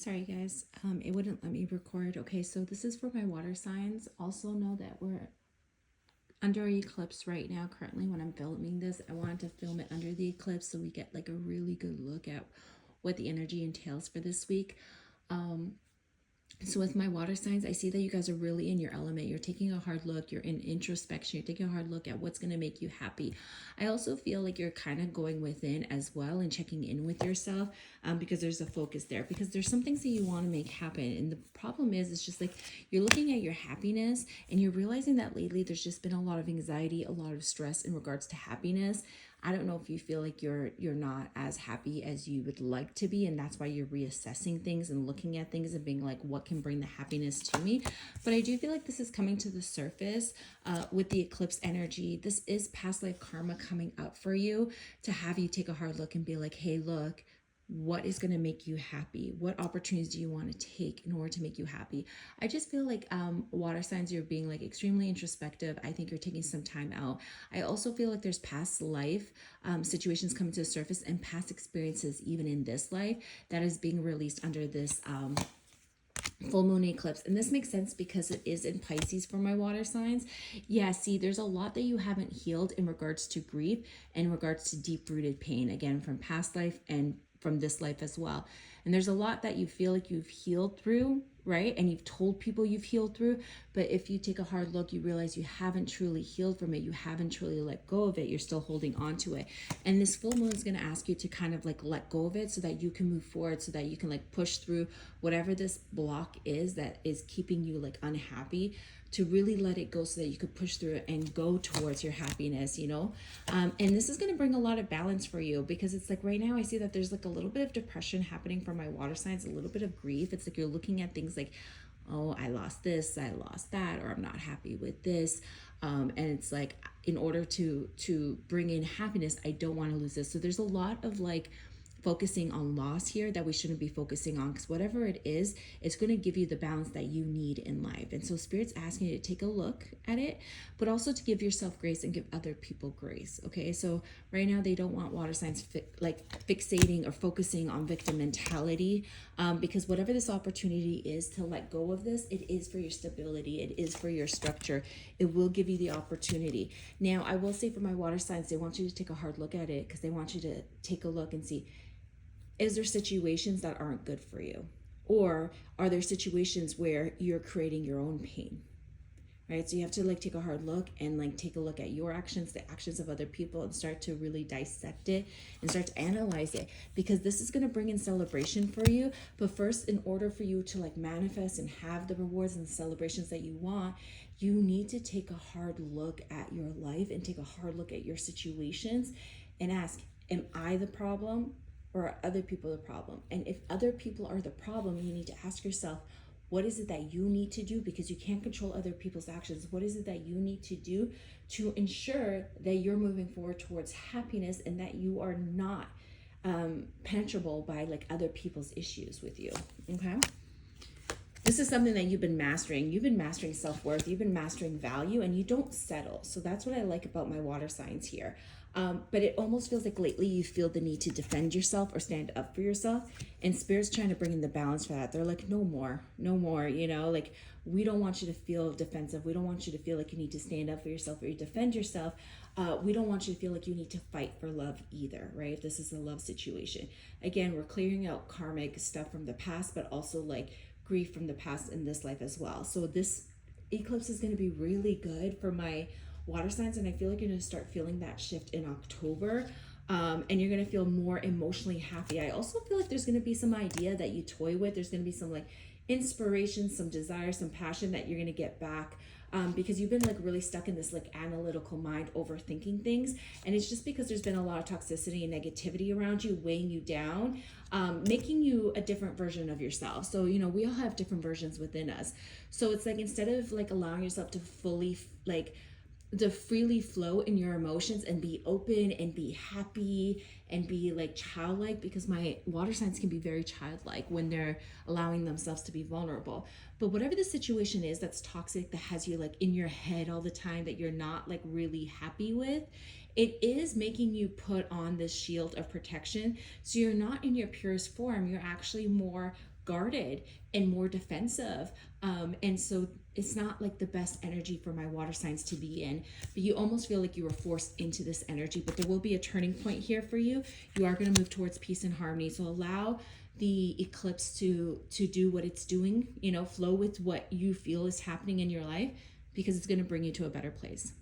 Sorry guys, it wouldn't let me record. Okay, so this is for my water signs. Also know that we're under eclipse right now currently when I'm filming this. I wanted to film it under the eclipse so we get like a really good look at what the energy entails for this week. So with my water signs, I see that you guys are really in your element. You're taking a hard look. You're in introspection. You're taking a hard look at what's going to make you happy. I also feel like you're kind of going within as well and checking in with yourself, because there's a focus there. Because there's some things that you want to make happen. And the problem is, it's just like you're looking at your happiness and you're realizing that lately there's just been a lot of anxiety, a lot of stress in regards to happiness. I don't know if you feel like you're not as happy as you would like to be, and that's why you're reassessing things and looking at things and being like, what can bring the happiness to me? But I do feel like this is coming to the surface with the eclipse energy. This is past life karma coming up for you to have you take a hard look and be like, hey, look, what is going to make you happy? What opportunities do you want to take in order to make you happy? I just feel like water signs, you're being like extremely introspective. I think you're taking some time out. I also feel like there's past life situations coming to the surface and past experiences even in this life that is being released under this full moon eclipse. And this makes sense because it is in Pisces for my water signs. Yeah, see, there's a lot that you haven't healed in regards to grief, in regards to deep rooted pain, again, from past life and from this life as well. And there's a lot that you feel like you've healed through, right? And you've told people you've healed through. But if you take a hard look, you realize you haven't truly healed from it. You haven't truly let go of it. You're still holding on to it. And this full moon is going to ask you to kind of like let go of it so that you can move forward, so that you can like push through whatever this block is that is keeping you like unhappy, to really let it go so that you could push through it and go towards your happiness, you know? And this is going to bring a lot of balance for you, because it's like right now I see that there's like a little bit of depression happening for my water signs, a little bit of grief. It's like you're looking at things like, oh, I lost this, I lost that, or I'm not happy with this. And it's like, in order to bring in happiness, I don't want to lose this. So there's a lot of like focusing on loss here that we shouldn't be focusing on, because whatever it is, it's going to give you the balance that you need in life. And so Spirit's asking you to take a look at it, but also to give yourself grace and give other people grace. Okay, so right now they don't want water signs like fixating or focusing on victim mentality, because whatever this opportunity is to let go of this, it is for your stability, it is for your structure, it will give you the opportunity. Now I will say for my water signs, they want you to take a hard look at it, because they want you to take a look and see, is there situations that aren't good for you? Or are there situations where you're creating your own pain? Right? So you have to like take a hard look and like take a look at your actions, the actions of other people, and start to really dissect it and start to analyze it, because this is going to bring in celebration for you. But first, in order for you to like manifest and have the rewards and the celebrations that you want, you need to take a hard look at your life and take a hard look at your situations and ask, am I the problem? Or are other people the problem? And if other people are the problem, you need to ask yourself, what is it that you need to do? Because you can't control other people's actions. What is it that you need to do to ensure that you're moving forward towards happiness, and that you are not penetrable by like other people's issues with you? Okay. This is something that you've been mastering. You've been mastering self-worth. You've been mastering value, and you don't settle. So that's what I like about my water signs here. But it almost feels like lately you feel the need to defend yourself or stand up for yourself. And Spirit's trying to bring in the balance for that. They're like, no more, you know, like, we don't want you to feel defensive. We don't want you to feel like you need to stand up for yourself or you defend yourself. We don't want you to feel like you need to fight for love either, right? This is a love situation. Again, we're clearing out karmic stuff from the past, but also like grief from the past in this life as well. So this eclipse is going to be really good for my water signs, and I feel like you're going to start feeling that shift in October, and you're going to feel more emotionally happy. I also feel like there's going to be some idea that you toy with. There's going to be some like inspiration, some desire, some passion that you're going to get back, because you've been like really stuck in this like analytical mind, overthinking things. And it's just because there's been a lot of toxicity and negativity around you, weighing you down, making you a different version of yourself. So, you know, we all have different versions within us. So it's like, instead of like allowing yourself to fully like to freely flow in your emotions and be open and be happy and be like childlike, because my water signs can be very childlike when they're allowing themselves to be vulnerable. But whatever the situation is that's toxic, that has you like in your head all the time, that you're not like really happy with, it is making you put on this shield of protection. So you're not in your purest form. You're actually more guarded and more defensive. And so it's not like the best energy for my water signs to be in, but you almost feel like you were forced into this energy. But there will be a turning point here for you. You are going to move towards peace and harmony. So allow the eclipse to do what it's doing, flow with what you feel is happening in your life, because it's going to bring you to a better place.